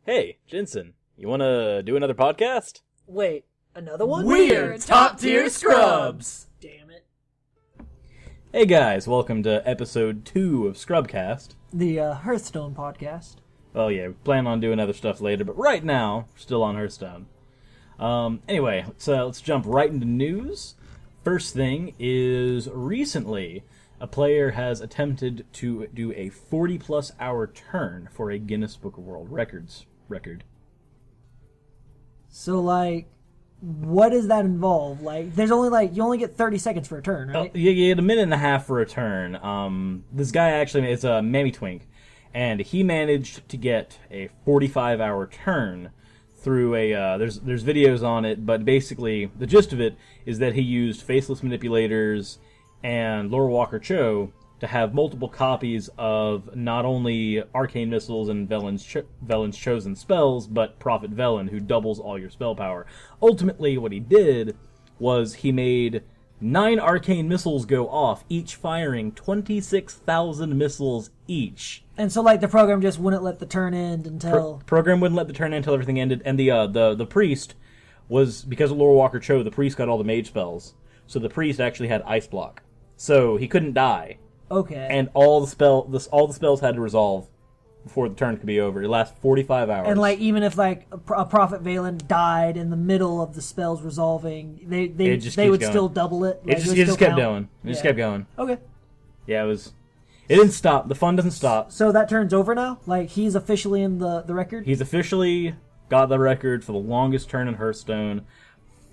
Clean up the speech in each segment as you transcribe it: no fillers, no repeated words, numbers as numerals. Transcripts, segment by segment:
Hey, Jensen, you want to do another podcast? Wait, another one? We're top tier scrubs! Damn it. Hey guys, welcome to episode 2 of ScrubCast. The Hearthstone podcast. Well, yeah, we plan on doing other stuff later, but right now, we're still on Hearthstone. Anyway, let's jump right into news. First thing is, recently, a player has attempted to do a 40-plus hour turn for a Guinness Book of World Records record. So, what does that involve? There's only, you only get 30 seconds for a turn, right? You get a minute and a half for a turn. This guy actually, it's a Mammy Twink, and he managed to get a 45-hour turn through a, there's videos on it, but basically, the gist of it is that he used Faceless Manipulators and Lore Walker Cho to have multiple copies of not only Arcane Missiles and Velen's chosen spells, but Prophet Velen, who doubles all your spell power. Ultimately, what he did was he made 9 Arcane Missiles go off, each firing 26,000 missiles each. And so, the program just wouldn't let the turn end until... Program wouldn't let the turn end until everything ended, and the priest was, because of Lore Walker Cho, the priest got all the mage spells, so the priest actually had Ice Block. So he couldn't die. Okay. And all the spells had to resolve before the turn could be over. It lasts 45 hours. And even if a Prophet Valen died in the middle of the spells resolving, they would still double it. It just kept going. It just kept going. Okay. Yeah, it didn't stop. The fun doesn't stop. So that turn's over now? He's officially in the record? He's officially got the record for the longest turn in Hearthstone.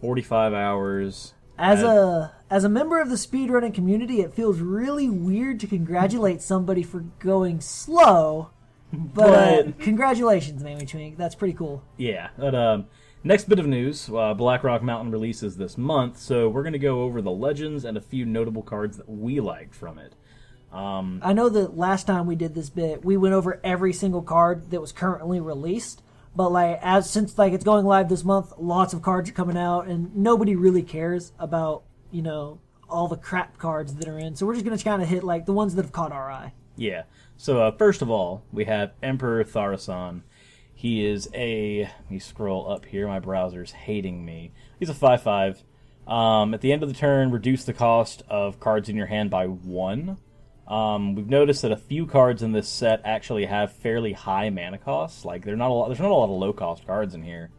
45 hours. As a member of the speedrunning community, it feels really weird to congratulate somebody for going slow, but congratulations, Mammy Twink. That's pretty cool. Yeah. But next bit of news, Blackrock Mountain releases this month, so we're going to go over the legends and a few notable cards that we liked from it. I know that last time we did this bit, we went over every single card that was currently released. But since it's going live this month, lots of cards are coming out, and nobody really cares about all the crap cards that are in. So we're just gonna kind of hit the ones that have caught our eye. Yeah. So first of all, we have Emperor Tharasan. He is let me scroll up here. My browser's hating me. He's a 5/5. At the end of the turn, reduce the cost of cards in your hand by 1. We've noticed that a few cards in this set actually have fairly high mana costs. There's not a lot of low-cost cards in here.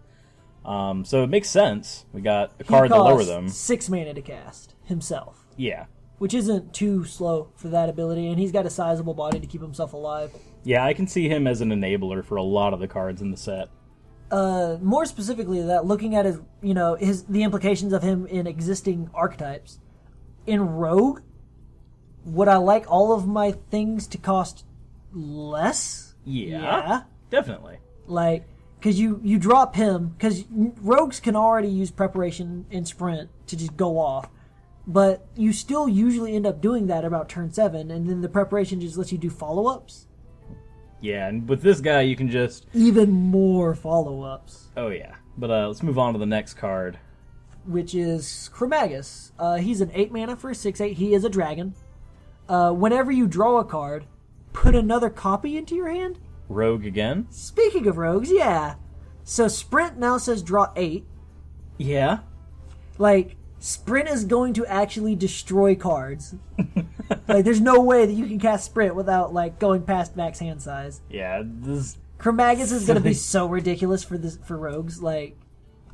So it makes sense. We got a card to lower them. 6 mana to cast himself. Yeah. Which isn't too slow for that ability, and he's got a sizable body to keep himself alive. Yeah, I can see him as an enabler for a lot of the cards in the set. More specifically, that looking at the implications of him in existing archetypes. In Rogue, would I like all of my things to cost less? Yeah. Definitely. Because you drop him, because rogues can already use preparation and sprint to just go off, but you still usually end up doing that about turn 7, and then the preparation just lets you do follow-ups. Yeah, and with this guy you can just... Even more follow-ups. Oh yeah. But let's move on to the next card. Which is Chromagus. He's an 8 mana for a 6/8. He is a dragon. Whenever you draw a card, put another copy into your hand. Rogue again? Speaking of rogues, yeah. So Sprint now says draw 8. Yeah. Sprint is going to actually destroy cards. There's no way that you can cast Sprint without, going past max hand size. Yeah, this... Chromagus is going to be so ridiculous for rogues.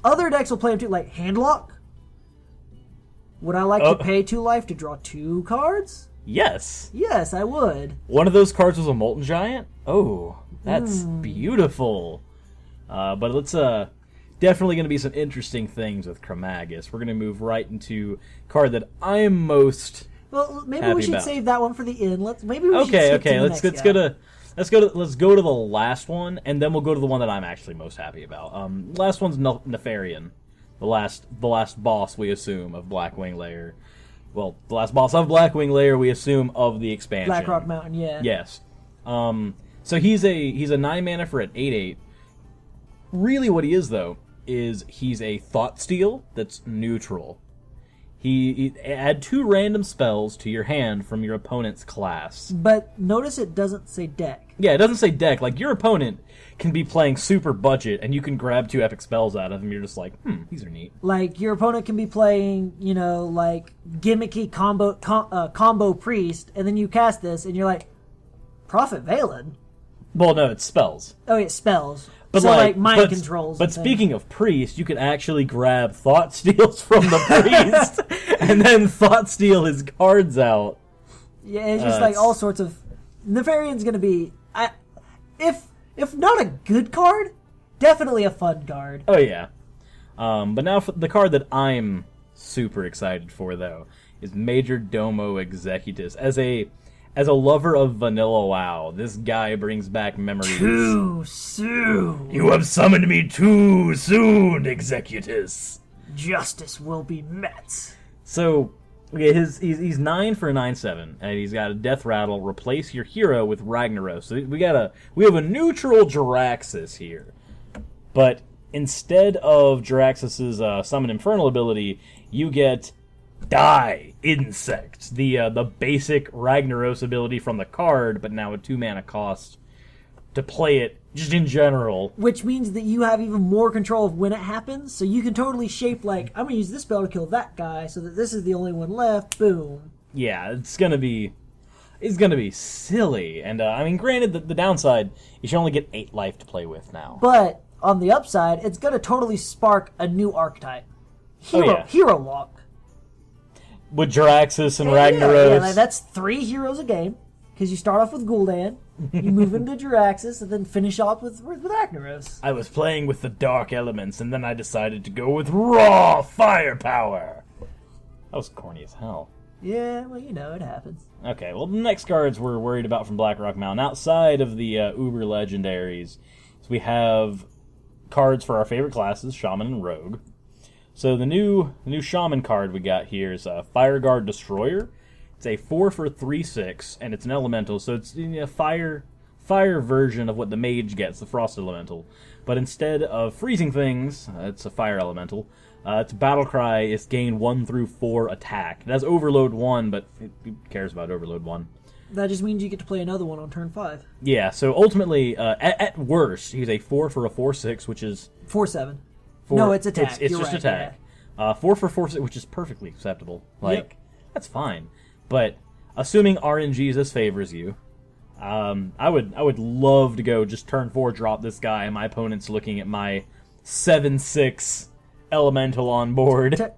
Other decks will play him too, Handlock. Would I like to pay 2 life to draw 2 cards? Yes. Yes, I would. One of those cards was a Molten Giant? Oh, that's beautiful. But let's, definitely going to be some interesting things with Chromagus. We're going to move right into a card that I am most maybe we should about. Save that one for the end. Let's go to the last one, and then we'll go to the one that I'm actually most happy about. Last one's Nefarian, the last boss, we assume, of Blackwing Lair. Well, the last boss of Blackwing Lair, we assume, of the expansion. Blackrock Mountain, yeah. Yes. So he's a 9 mana for an 8/8. Really what he is, though, is he's a Thought Steal that's neutral. He add 2 random spells to your hand from your opponent's class. But notice it doesn't say deck. Yeah, it doesn't say deck. Like, your opponent can be playing super budget, and you can grab 2 epic spells out of them. You're just like, these are neat. Like, your opponent can be playing, like, gimmicky combo priest, and then you cast this, and you're like, Prophet Valen? Well, no, it's spells. Oh, yeah, spells. But so, like mind controls. But speaking of priest, you can actually grab Thought Steals from the priest, and then Thought Steal his cards out. Yeah, it's just like all sorts of... Nefarian's going to be... If not a good card, definitely a fun card. Oh, yeah. But now for the card that I'm super excited for, though, is Major Domo Executus. As a lover of vanilla WoW, this guy brings back memories. Too soon. You have summoned me too soon, Executus. Justice will be met. So, okay, he's 9 for a 9/7, and he's got a Death Rattle. Replace your hero with Ragnaros. So we have a neutral Jiraxis here, but instead of Jiraxis's Summon Infernal ability, you get Die Insect, the basic Ragnaros ability from the card, but now a 2 mana cost to play it just in general. Which means that you have even more control of when it happens, so you can totally shape, like, I'm going to use this spell to kill that guy, so that this is the only one left, boom. Yeah, it's gonna be silly, and granted, the downside, you should only get 8 life to play with now. But, on the upside, it's going to totally spark a new archetype. Hero Walk. With Jiraxis and Ragnaros. Yeah, like that's 3 heroes a game, because you start off with Gul'dan, you move into Jiraxis, and then finish off with Ragnaros. I was playing with the dark elements, and then I decided to go with raw firepower. That was corny as hell. Yeah, well, it happens. Okay, well, the next cards we're worried about from Blackrock Mountain, outside of the Uber Legendaries, so we have cards for our favorite classes, Shaman and Rogue. So the new Shaman card we got here is Fireguard Destroyer. It's a 4 for 3/6, and it's an elemental, so it's a fire version of what the mage gets, the Frost Elemental. But instead of freezing things, it's a fire elemental. Its battle cry is gain 1 through 4 attack. It has Overload 1, but who cares about Overload 1? That just means you get to play another one on turn 5. Yeah, so ultimately, at worst, he's a 4 for a 4/6, which is 4/7. No, it's attack. It's just right, attack. Yeah. 4 for 4/6, which is perfectly acceptable. Like, that's fine. But assuming RNG this favors you, I would love to go just turn 4 drop this guy, and my opponent's looking at my 7/6 elemental on board.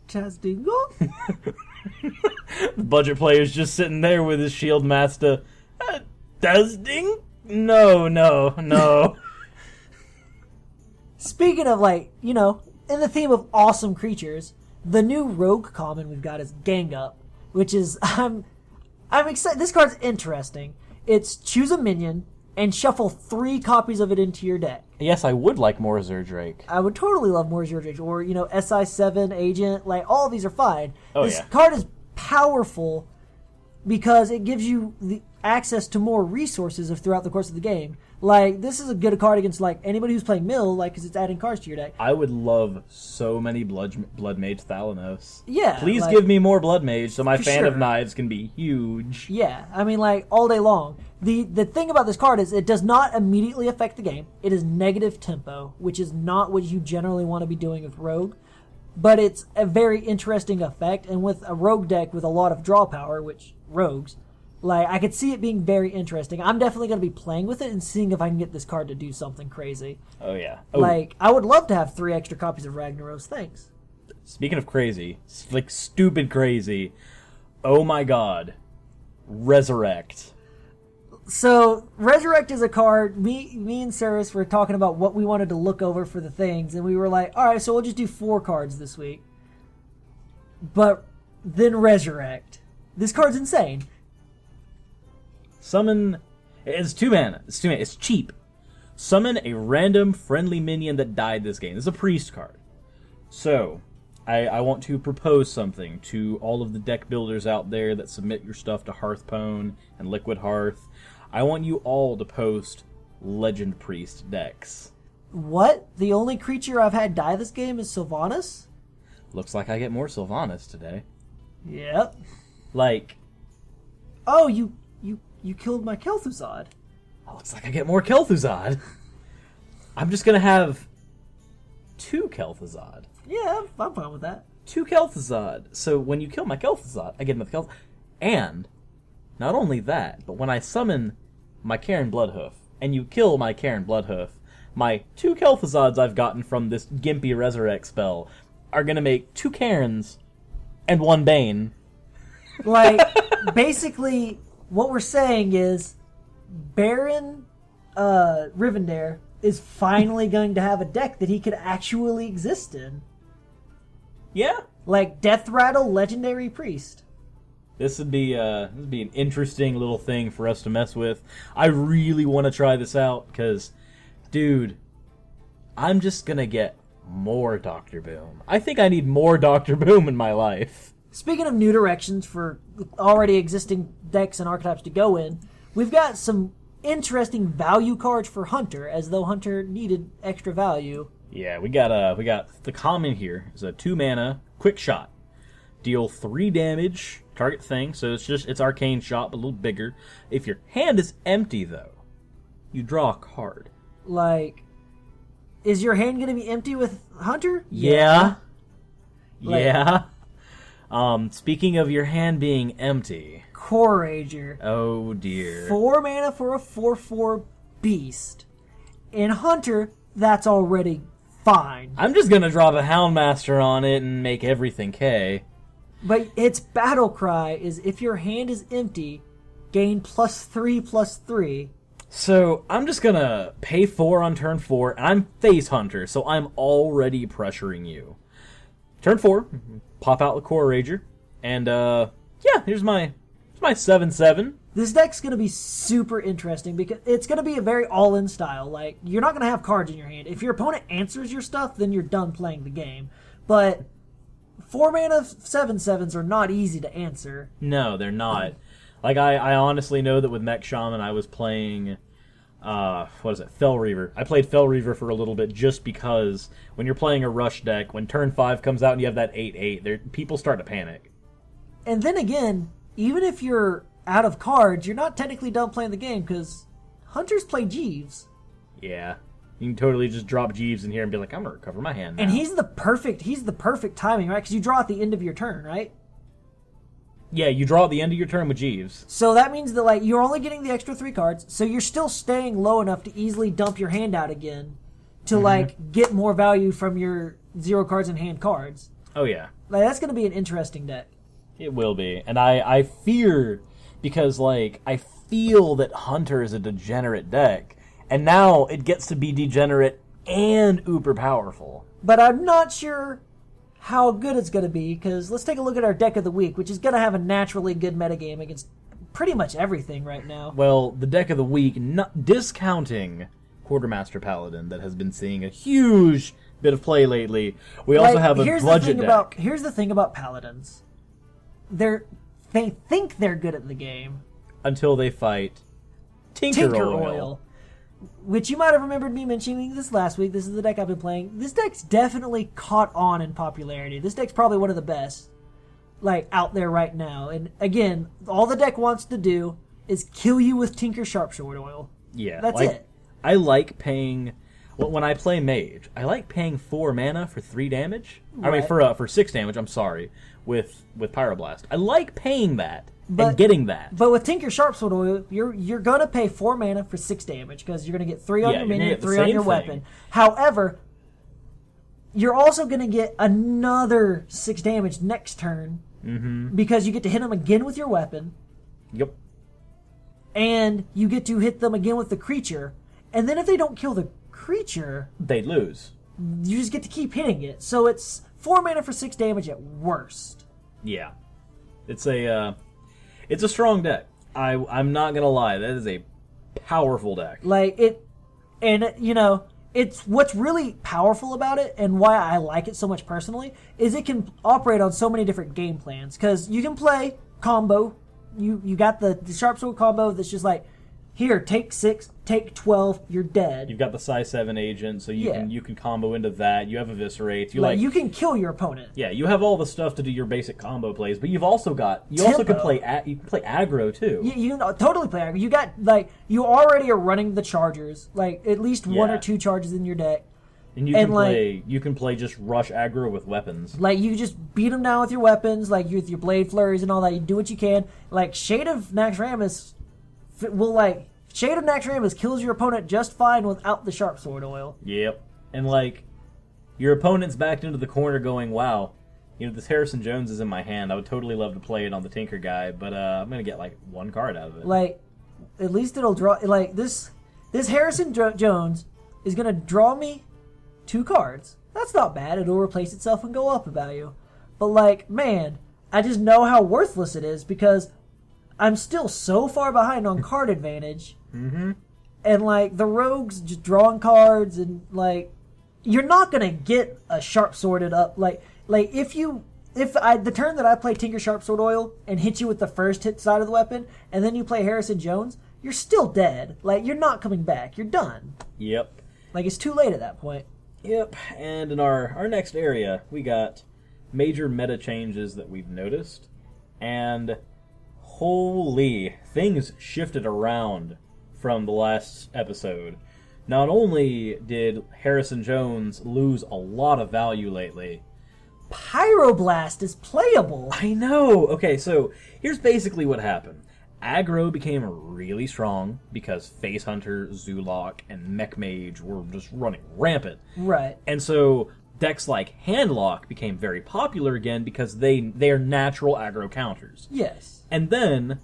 Chazdingle? The budget player's just sitting there with his shield master. Chazding? No. Speaking of, in the theme of awesome creatures, the new rogue common we've got is Gang Up, which is, I'm excited. This card's interesting. It's choose a minion and shuffle 3 copies of it into your deck. Yes, I would like more Zerdrake. I would totally love more Zerdrake, or, SI7 Agent, all of these are fine. This card is powerful because it gives you the access to more resources throughout the course of the game. This is a good card against, anybody who's playing Mill, because it's adding cards to your deck. I would love so many Blood Mage Thalanos. Yeah. Please give me more Blood Mage so my fan of sure. knives can be huge. Yeah, all day long. The thing about this card is it does not immediately affect the game. It is negative tempo, which is not what you generally want to be doing with Rogue. But it's a very interesting effect, and with a Rogue deck with a lot of draw power, which Rogues... I could see it being very interesting. I'm definitely going to be playing with it and seeing if I can get this card to do something crazy. Oh, yeah. I would love to have 3 extra copies of Ragnaros. Thanks. Speaking of crazy, stupid crazy, oh my god, Resurrect. So, Resurrect is a card, me and Saris were talking about what we wanted to look over for the things, and we were like, alright, so we'll just do 4 cards this week. But then Resurrect. This card's insane. Summon... It's 2 mana. It's cheap. Summon a random friendly minion that died this game. This is a priest card. So, I want to propose something to all of the deck builders out there that submit your stuff to Hearthstone and Liquid Hearth. I want you all to post Legend Priest decks. What? The only creature I've had die this game is Sylvanas? Looks like I get more Sylvanas today. Yep. Like, Oh, you killed my Kel'Thuzad. looks like I get more Kel'Thuzad. I'm just gonna have 2 Kel'Thuzad. Yeah, I'm fine with that. 2 Kel'Thuzad. So when you kill my Kel'Thuzad, I get another Kel'Thuzad. And, not only that, but when I summon my Karen Bloodhoof, and you kill my Karen Bloodhoof, my 2 Kel'Thuzads I've gotten from this Gimpy Resurrect spell are gonna make 2 Karens and 1 Bane. Like, basically, what we're saying is Baron Rivendare is finally going to have a deck that he could actually exist in. Yeah. Like Death Rattle Legendary Priest. This would be an interesting little thing for us to mess with. I really want to try this out because, dude, I'm just gonna get more Dr. Boom. I think I need more Dr. Boom in my life. Speaking of new directions for already existing decks and archetypes to go in, we've got some interesting value cards for Hunter, as though Hunter needed extra value. Yeah, we got the common here is a 2 mana quick shot. Deal 3 damage, target thing, so it's arcane shot but a little bigger. If your hand is empty though, you draw a card. Like, is your hand gonna be empty with Hunter? Yeah. Like- Yeah. Speaking of your hand being empty. Core Rager. Oh dear. 4 mana for a 4/4 beast. In Hunter, that's already fine. I'm just gonna drop a Houndmaster on it and make everything K. But its battle cry is if your hand is empty, gain +3/+3. So I'm just gonna pay 4 on turn 4, and I'm Face Hunter, so I'm already pressuring you. Turn 4, pop out the Core Rager, and yeah, here's my 7/7. This deck's going to be super interesting because it's going to be a very all-in style. Like, you're not going to have cards in your hand. If your opponent answers your stuff, then you're done playing the game. But 4 mana 7/7s are not easy to answer. No, they're not. Like, I honestly know that with Mech Shaman, I was playing, Fell Reaver. I played Fell Reaver for a little bit just because when you're playing a rush deck, when turn 5 comes out and you have that 8/8, people start to panic. And then again, even if you're out of cards, you're not technically done playing the game because Hunters play Jeeves. Yeah. You can totally just drop Jeeves in here and be like, I'm going to recover my hand now. And he's the perfect timing, right? Because you draw at the end of your turn, right? Yeah, you draw at the end of your turn with Jeeves. So that means that, like, you're only getting the extra 3 cards, so you're still staying low enough to easily dump your hand out again to, like, get more value from your 0 cards in hand cards. Oh, yeah. Like, that's going to be an interesting deck. It will be. And I fear, because, like, I feel that Hunter is a degenerate deck, and now it gets to be degenerate and uber powerful. But I'm not sure how good it's going to be, because let's take a look at our deck of the week, which is going to have a naturally good metagame against pretty much everything right now. Well, the deck of the week, not discounting Quartermaster Paladin, that has been seeing a huge bit of play lately. We also have a budget deck. Here's the thing about Paladins. They think they're good at the game. Until they fight Tinker Oil. Which you might have remembered me mentioning this last week. This is the deck I've been playing. This deck's definitely caught on in popularity. This deck's probably one of the best, like, out there right now. And again, all the deck wants to do is kill you with Tinker Sharpsword Oil. Yeah. That's like, it. I like paying... When I play Mage, I like paying 4 mana for 3 damage. I mean, for 6 damage, I'm sorry, with Pyroblast. I like paying that and getting that. But with Tinker Sharpsword Oil, you're going to pay 4 mana for 6 damage because you're going to get 3 on your minion, 3 on your weapon. However, you're also going to get another 6 damage next turn because you get to hit them again with your weapon. Yep. And you get to hit them again with the creature. And then if they don't kill the creature, they lose. You just get to keep hitting it. So it's 4 mana for 6 damage at worst. Yeah. It's a strong deck. I'm not gonna lie, that is a powerful deck. It's what's really powerful about it and why I like it so much personally is it can operate on so many different game plans. Because you can play combo. You got the Sharpsword combo that's just like, here, take 6, take 12, you're dead. You've got the size 7 agent, so you can combo into that. You have eviscerate. You can kill your opponent. Yeah, you have all the stuff to do your basic combo plays, but you've also got also can play aggro too. You can totally play aggro. You got you already are running the chargers, at least 1 or 2 charges in your deck. And you can play just rush aggro with weapons. You just beat them down with your weapons, with your blade flurries and all that. You do what you can. Shade of Naxxramas Shade of Naxxramas kills your opponent just fine without the sharp sword oil. Yep. And your opponent's backed into the corner going, wow, this Harrison Jones is in my hand. I would totally love to play it on the Tinker guy, but I'm going to get 1 card out of it. At least it'll draw, this Harrison Jones is going to draw me 2 cards. That's not bad. It'll replace itself and go up a value. But man, I just know how worthless it is because I'm still so far behind on card advantage. Mm-hmm. And the rogues just drawing cards and you're not gonna get a sharp sworded up if the turn that I play Tinker Sharp Sword Oil and hit you with the first hit side of the weapon and then you play Harrison Jones, you're still dead. You're not coming back. You're done. Yep. It's too late at that point. Yep. And in our next area, we got major meta changes that we've noticed, and holy, things shifted around from the last episode. Not only did Harrison Jones lose a lot of value lately, Pyroblast is playable. I know! Okay, so here's basically what happened. Aggro became really strong because Face Hunter, Zulok, and Mech Mage were just running rampant. Right. And so decks like Handlock became very popular again because they are natural aggro counters. Yes. And then,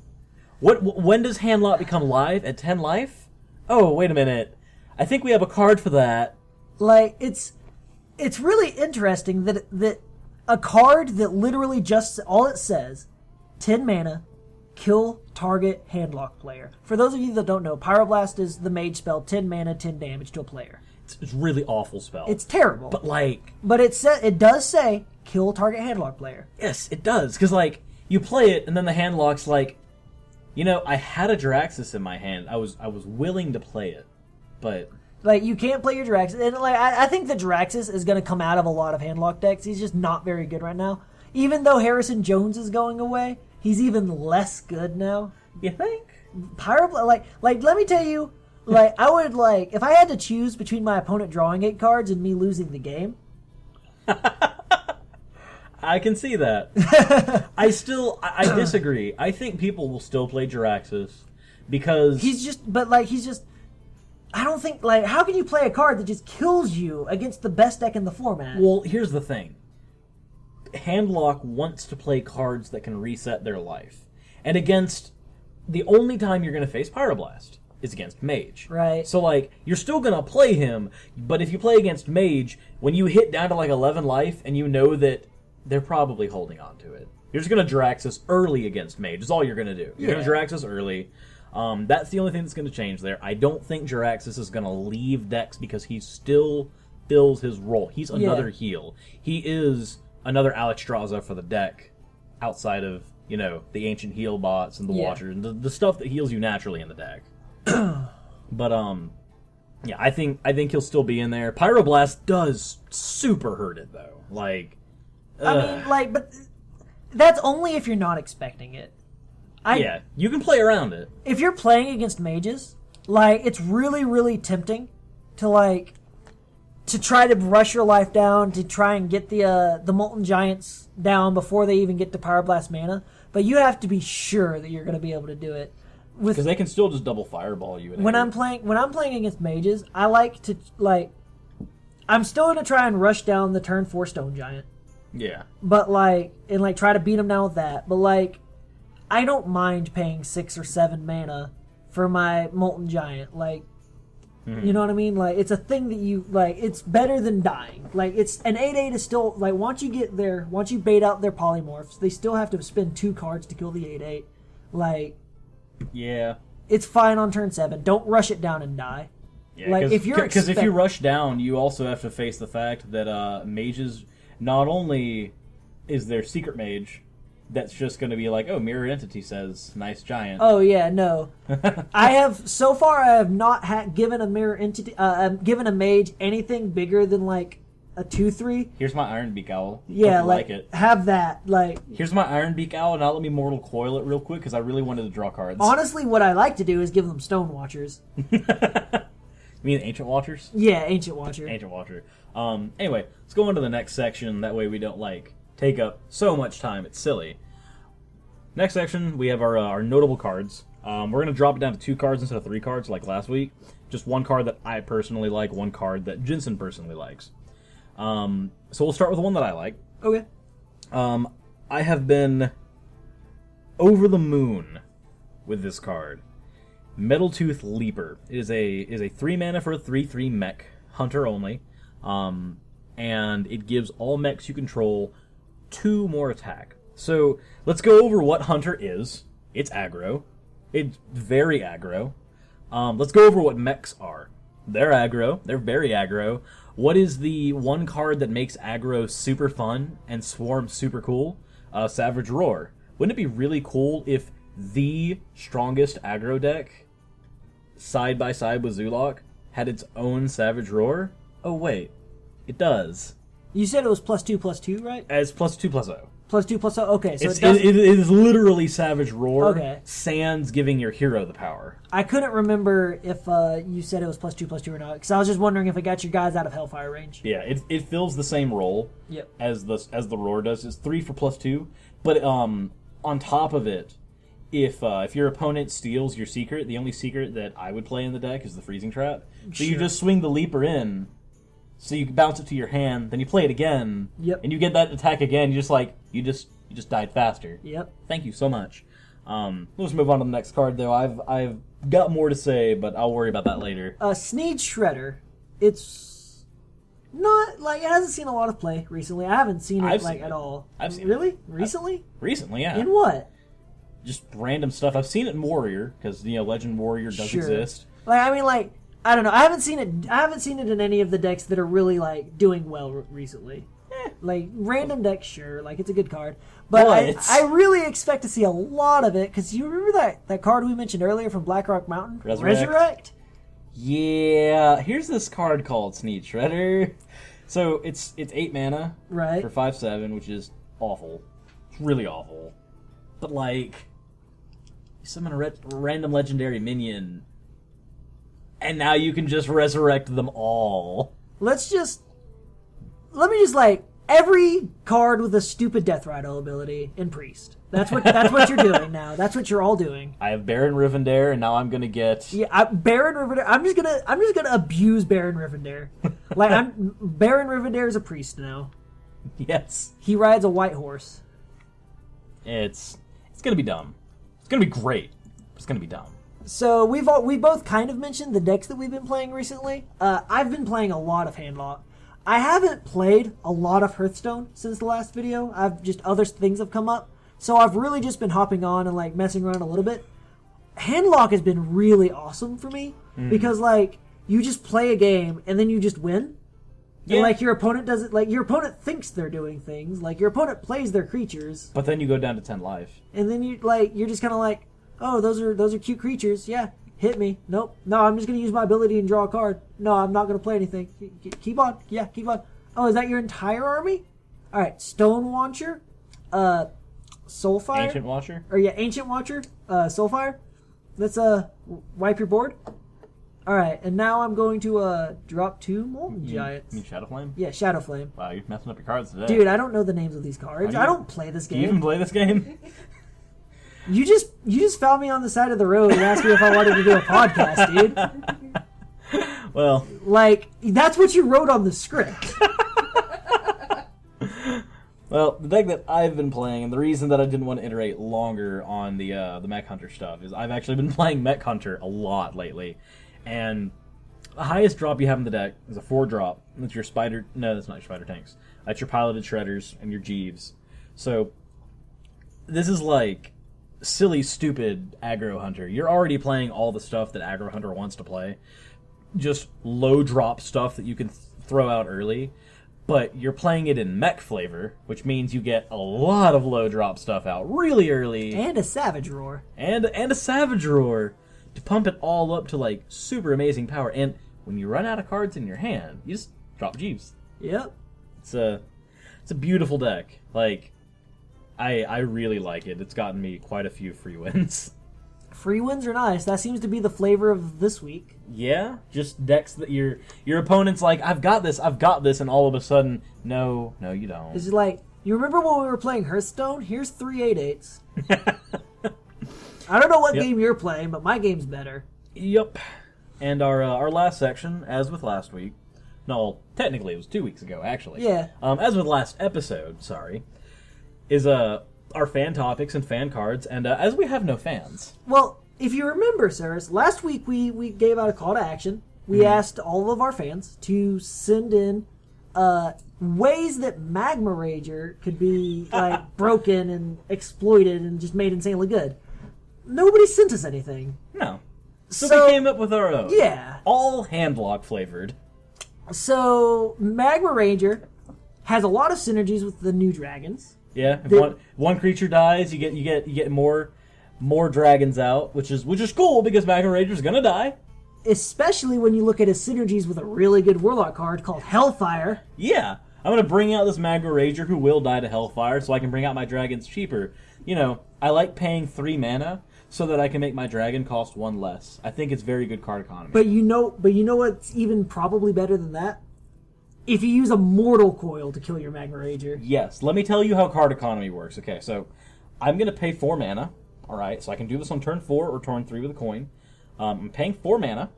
when does Handlock become live? At 10 life? Oh, wait a minute. I think we have a card for that. It's really interesting that a card that literally just, all it says, 10 mana, kill target Handlock player. For those of you that don't know, Pyroblast is the mage spell, 10 mana, 10 damage to a player. It's a really awful spell. It's terrible. But it does say, kill target Handlock player. Yes, it does. Because, you play it, and then the Handlock's I had a Jiraxis in my hand. I was willing to play it, but you can't play your Jiraxis, and I think the Jiraxis is going to come out of a lot of Handlock decks. He's just not very good right now. Even though Harrison Jones is going away, he's even less good now. You think? Let me tell you, I would if I had to choose between my opponent drawing 8 cards and me losing the game. I can see that. I disagree. I think people will still play Jiraxis because I don't think, how can you play a card that just kills you against the best deck in the format? Well, here's the thing. Handlock wants to play cards that can reset their life. And the only time you're going to face Pyroblast is against Mage. Right. So, you're still going to play him, but if you play against Mage, when you hit down to, 11 life, and you know that they're probably holding on to it, you're just going to Jiraxis early against Mage. That's all you're going to do. You're going to Jiraxis early. That's the only thing that's going to change there. I don't think Jiraxis is going to leave decks because he still fills his role. He's another heal. He is another Alexstrasza for the deck outside of, the ancient heal bots and the Watchers and the stuff that heals you naturally in the deck. But, I think he'll still be in there. Pyroblast does super hurt it, though. But that's only if you're not expecting it. You can play around it. If you're playing against mages, it's really, really tempting to try to rush your life down, to try and get the Molten Giants down before they even get to Pyroblast mana. But you have to be sure that you're going to be able to do it. Because they can still just double fireball you. When I'm playing against mages, I like to I'm still going to try and rush down the turn 4 Stone Giant. Yeah. But try to beat them down with that. But I don't mind paying 6 or 7 mana for my Molten Giant. You know what I mean? It's a thing that you it's better than dying. It's an 8/8 is still once you bait out their polymorphs, they still have to spend 2 cards to kill the 8/8. Yeah. It's fine on turn 7. Don't rush it down and die. Yeah, if you rush down, you also have to face the fact that mages, not only is there Secret Mage, that's just going to be like, oh, Mirror Entity says nice giant. Oh yeah, no. I have not given a mirror entity, given a mage anything bigger than like a 2/3. Here's my Iron Beak Owl. Yeah, Hope you like it. have that. Like, Here's my Iron Beak Owl. Now let me Mortal Coil it real quick because I really wanted to draw cards. honestly, what I like to do is give them Stone Watchers. You mean Ancient Watchers? Yeah, Ancient Watcher. Ancient Watcher. Anyway, let's go on to the next section. That way we don't take up so much time. It's silly. Next section, we have our notable cards. We're going to drop it down to 2 cards instead of 3 cards like last week. Just 1 card that I personally like, 1 card that Jensen personally likes. So we'll start with the one that I like. Okay. I have been over the moon with this card. Metaltooth Leaper. It is a 3 mana for a 3/3 mech, hunter only. And it gives all mechs you control 2 more attack. So let's go over what hunter is. It's aggro. It's very aggro. Let's go over what mechs are. They're aggro. They're very aggro. What is the 1 card that makes aggro super fun and swarm super cool? Savage Roar. Wouldn't it be really cool if the strongest aggro deck, side by side with Zulok, had its own Savage Roar? Oh wait, it does. You said it was +2/+2, right? As +2/+0. +2/+0. Okay, so It is literally Savage Roar. Okay. Sans giving your hero the power. I couldn't remember if you said it was +2/+2 or not, because I was just wondering if it got your guys out of Hellfire range. Yeah, it fills the same role. Yep. As the Roar does. It's 3 for +2, but on top of it, if your opponent steals your secret, the only secret that I would play in the deck is the Freezing Trap. So you just swing the Leaper in. So you bounce it to your hand, then you play it again, Yep. and you get that attack again. You just died faster. Yep. Thank you so much. Let's move on to the next card, though. I've got more to say, but I'll worry about that later. Sneed Shredder. It's not like it hasn't seen a lot of play recently. I haven't seen it at all. I've seen really recently. Recently, yeah. In what? Just random stuff. I've seen it in Warrior because Legend Warrior does exist. I don't know. I haven't seen it in any of the decks that are really doing well recently. Random decks, sure. It's a good card, but I really expect to see a lot of it because you remember that card we mentioned earlier from Blackrock Mountain, Resurrect. Yeah. Here's this card called Sneed Shredder. So it's 8 mana, right, for 5/7, which is awful. It's really awful. But you summon a random legendary minion. And now you can just resurrect them all. Let me just every card with a stupid Death Rattle ability in Priest. That's what you're doing now. That's what you're all doing. I have Baron Rivendare, and now I'm gonna get Baron Rivendare. I'm just gonna abuse Baron Rivendare. Baron Rivendare is a priest now. Yes. He rides a white horse. It's gonna be dumb. It's gonna be great. It's gonna be dumb. So we both kind of mentioned the decks that we've been playing recently. I've been playing a lot of Handlock. I haven't played a lot of Hearthstone since the last video. Other things have come up, so I've really just been hopping on and messing around a little bit. Handlock has been really awesome for me because you just play a game and then you just win. Yeah. And your opponent does it. Your opponent thinks they're doing things. Your opponent plays their creatures. But then you go down to 10 life. And then you're just kind of oh, those are cute creatures. Yeah, hit me. Nope. No, I'm just going to use my ability and draw a card. No, I'm not going to play anything. Keep on. Yeah, keep on. Oh, is that your entire army? All right, Stone Watcher, Soulfire. Ancient Watcher? Ancient Watcher, Soulfire. Let's wipe your board. All right, and now I'm going to drop 2 Molten Giants. You mean Shadowflame? Yeah, Shadowflame. Wow, you're messing up your cards today. Dude, I don't know the names of these cards. I don't play this game. Do you even play this game? You just found me on the side of the road and asked me if I wanted to do a podcast, dude. Well, that's what you wrote on the script. Well, the deck that I've been playing, and the reason that I didn't want to iterate longer on the Mech Hunter stuff, is I've actually been playing Mech Hunter a lot lately, and the highest drop you have in the deck is a 4-drop. That's your Spider. No, that's not your Spider Tanks. That's your Piloted Shredders and your Jeeves. So this is silly, stupid aggro hunter. You're already playing all the stuff that aggro hunter wants to play. Just low drop stuff that you can throw out early. but you're playing it in mech flavor, which means you get a lot of low drop stuff out really early. And a Savage Roar. And a Savage Roar to pump it all up to, like, super amazing power. And when you run out of cards in your hand, you just drop Jeeves. Yep. It's a beautiful deck. Like, I really like it. It's gotten me quite a few free wins. Free wins are nice. That seems to be the flavor of this week. Yeah, just decks that your opponent's like, I've got this, and all of a sudden, no, you don't. It's like, you remember when we were playing Hearthstone? Here's 3 8/8s. I don't know what game you're playing, but my game's better. Yep. And our last section, as with last week, no, technically it was 2 weeks ago, actually. Yeah. As with last episode, sorry, is our fan topics and fan cards, and as we have no fans. Well, if you remember, sirs, last week we gave out a call to action. We asked all of our fans to send in ways that Magma Rager could be like broken and exploited and just made insanely good. Nobody sent us anything. No. So we came up with our own. Yeah. All handlock flavored. So Magma Rager has a lot of synergies with the new dragons. Yeah, if one creature dies, you get more dragons out, which is cool because Magma Rager's gonna die. Especially when you look at his synergies with a really good Warlock card called Hellfire. Yeah, I'm gonna bring out this Magma Rager who will die to Hellfire, so I can bring out my dragons cheaper. You know, I like paying 3 mana so that I can make my dragon cost 1 less. I think it's very good card economy. But you know what's even probably better than that? If you use a Mortal Coil to kill your Magma Rager. Yes, let me tell you how card economy works. Okay, so I'm going to pay 4 mana, alright? So I can do this on turn 4 or turn 3 with a coin. I'm paying 4 mana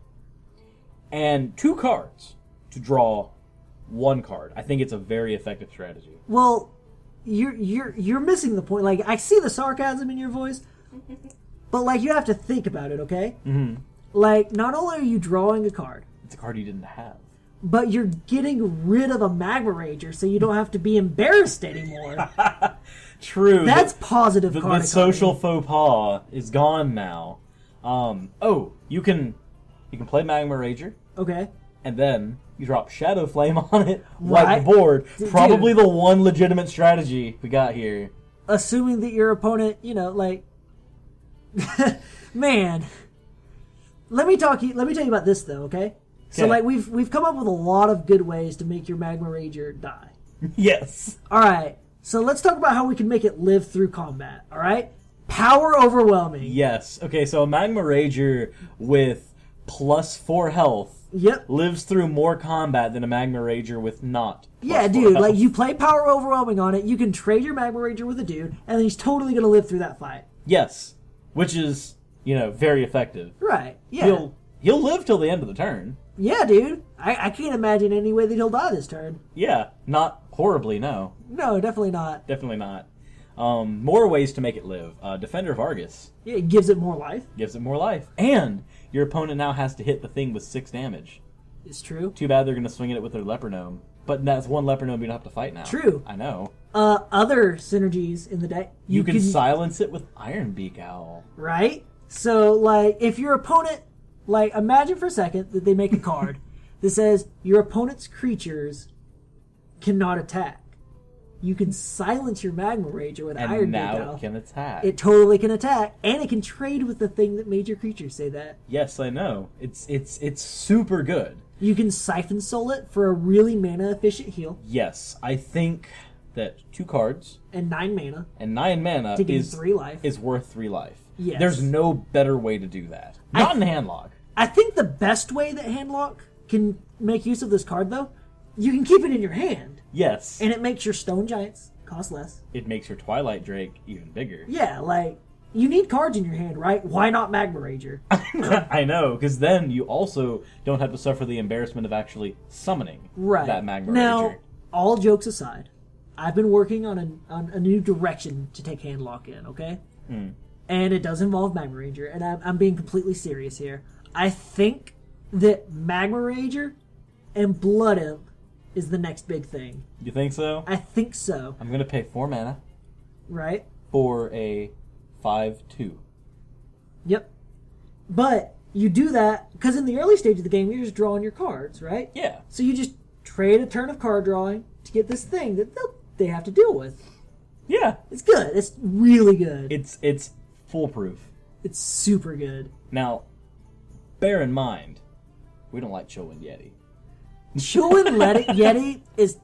and 2 cards to draw 1 card. I think it's a very effective strategy. Well, you're missing the point. Like, I see the sarcasm in your voice, but, like, you have to think about it, okay? Mm-hmm. Like, not only are you drawing a card, it's a card you didn't have. But you're getting rid of a Magma Rager, so you don't have to be embarrassed anymore. True. That's positive card economy. The social faux pas is gone now. You can play Magma Rager. Okay. And then you drop Shadow Flame on it, wipe Right. the board. Probably Dude. the one legitimate strategy we got here. Assuming that your opponent, like... Man. Let me tell you about this, though, okay? So, like, we've come up with a lot of good ways to make your Magma Rager die. Yes. All right. So let's talk about how we can make it live through combat. All right. Power overwhelming. Yes. Okay. So a Magma Rager with +4 health. Yep. Lives through more combat than a Magma Rager with not. Yeah, +4 dude. health. Like, you play Power Overwhelming on it. You can trade your Magma Rager with a dude, and then he's totally gonna live through that fight. Yes. Which is very effective. Right. Yeah. He'll live till the end of the turn. Yeah, dude. I can't imagine any way that he'll die this turn. Yeah, not horribly, no. No, definitely not. Definitely not. More ways to make it live. Defender of Argus. Yeah, it gives it more life. Gives it more life. And your opponent now has to hit the thing with 6 damage. It's true. Too bad they're going to swing at it with their Leper Gnome. But that's one Leper Gnome you don't have to fight now. True. I know. Other synergies in the deck. You can silence it with Iron Beak Owl. Right? So, like, if your opponent... Like, imagine for a second that they make a card that says your opponent's creatures cannot attack. You can silence your Magma Rager with And Iron now Beak Owl. it can attack. It totally can attack, and it can trade with the thing that made your creature say that. Yes, I know. It's super good. You can Siphon Soul it for a really mana-efficient heal. Yes, I think that 2 cards And 9 mana. and 9 mana To gain 3 life. is worth 3 life. Yes. There's no better way to do that. Not in Handlock. I think the best way that Handlock can make use of this card, though, you can keep it in your hand. Yes. And it makes your Stone Giants cost less. It makes your Twilight Drake even bigger. Yeah, like, you need cards in your hand, right? Why not Magma Rager? I know, because then you also don't have to suffer the embarrassment of actually summoning that Magma Now, Rager. all jokes aside, I've been working on a new direction to take Handlock in, okay? And it does involve Magma Rager, and I'm being completely serious here. I think that Magma Rager and Blood Imp is the next big thing. You think so? I think so. I'm going to pay 4 mana Right? for a 5/2. Yep. But you do that because in the early stage of the game, you're just drawing your cards, right? Yeah. So you just trade a turn of card drawing to get this thing that they have to deal with. Yeah. It's good. It's really good. It's foolproof. It's super good. Now, bear in mind, we don't like Chillwind Yeti. Chillwind Yeti is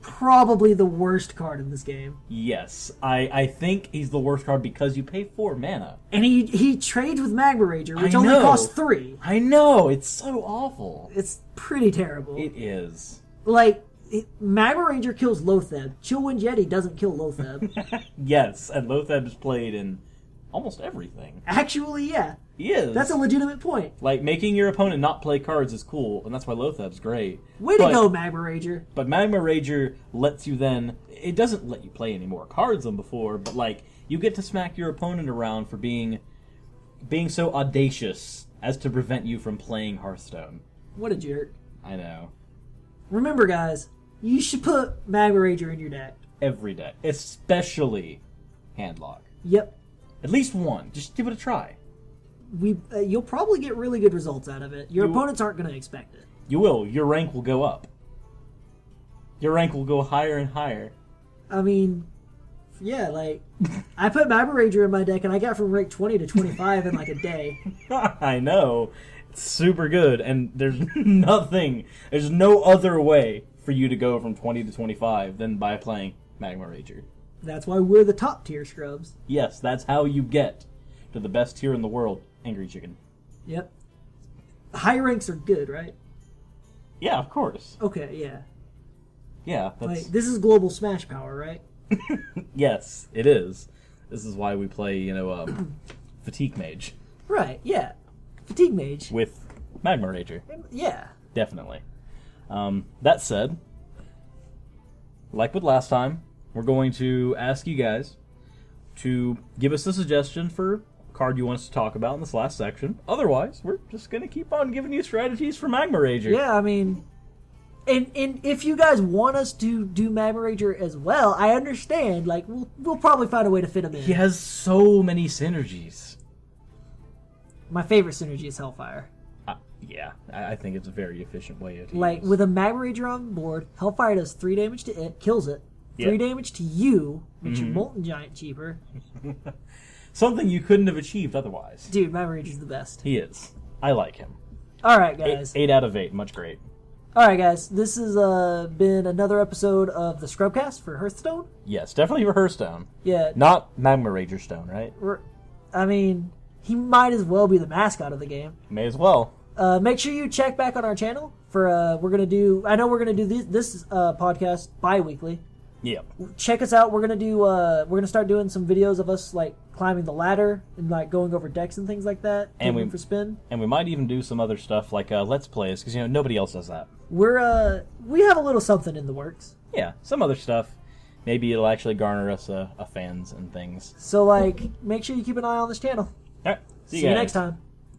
probably the worst card in this game. Yes, I think he's the worst card because you pay 4 mana. And he trades with Magma Rager, which I only know. costs 3. I know, it's so awful. It's pretty terrible. It is. Like, Magma Ranger kills Lotheb. Chillwind Yeti doesn't kill Lotheb. Yes, and Lotheb is played in almost everything. Actually, yeah. He is. That's a legitimate point. Like, making your opponent not play cards is cool, and that's why Lotheb's great. Way to go, Magma Rager. But Magma Rager lets you then... It doesn't let you play any more cards than before, but, like, you get to smack your opponent around for being so audacious as to prevent you from playing Hearthstone. What a jerk. I know. Remember, guys, you should put Magma Rager in your deck. Every deck. Especially Handlock. Yep. At least one. Just give it a try. You'll probably get really good results out of it. Your opponents aren't going to expect it. You will. Your rank will go up. Your rank will go higher and higher. I mean, yeah, like, I put Magma Rager in my deck, and I got from rank 20 to 25 in, like, a day. I know. It's super good, and there's no other way for you to go from 20 to 25 than by playing Magma Rager. That's why we're the top tier scrubs. Yes, that's how you get to the best tier in the world, Angry Chicken. Yep. High ranks are good, right? Yeah, of course. Okay, yeah. Yeah, that's... Like, this is global smash power, right? Yes, it is. This is why we play, Fatigue Mage. Right, yeah. Fatigue Mage. With Magma Rager. Yeah. Definitely. That said, like with last time, we're going to ask you guys to give us a suggestion for a card you want us to talk about in this last section. Otherwise, we're just going to keep on giving you strategies for Magma Rager. Yeah, I mean... And if you guys want us to do Magma Rager as well, I understand. Like, we'll probably find a way to fit him in. He has so many synergies. My favorite synergy is Hellfire. Yeah, I think it's a very efficient way of Like, with a Magma Rager on board, Hellfire does 3 damage to it, kills it. 3 damage to you, makes your Molten Giant cheaper. Something you couldn't have achieved otherwise. Dude, Magma Rager's the best. He is. I like him. Alright, guys. 8 out of 8. Much great. Alright, guys. This has been another episode of the ScrubCast for Hearthstone. Yes, definitely for Hearthstone. Yeah. Not Magma Rager Stone, right? I mean, he might as well be the mascot of the game. May as well. Make sure you check back on our channel for we're gonna do this podcast bi-weekly. Yep. Check us out. We're gonna start doing some videos of us like climbing the ladder and like going over decks and things like that. And for spin. And we might even do some other stuff like Let's Plays because nobody else does that. We have a little something in the works. Yeah, some other stuff. Maybe it'll actually garner us a fans and things. So like, make sure you keep an eye on this channel. All right. See you See you guys. next time.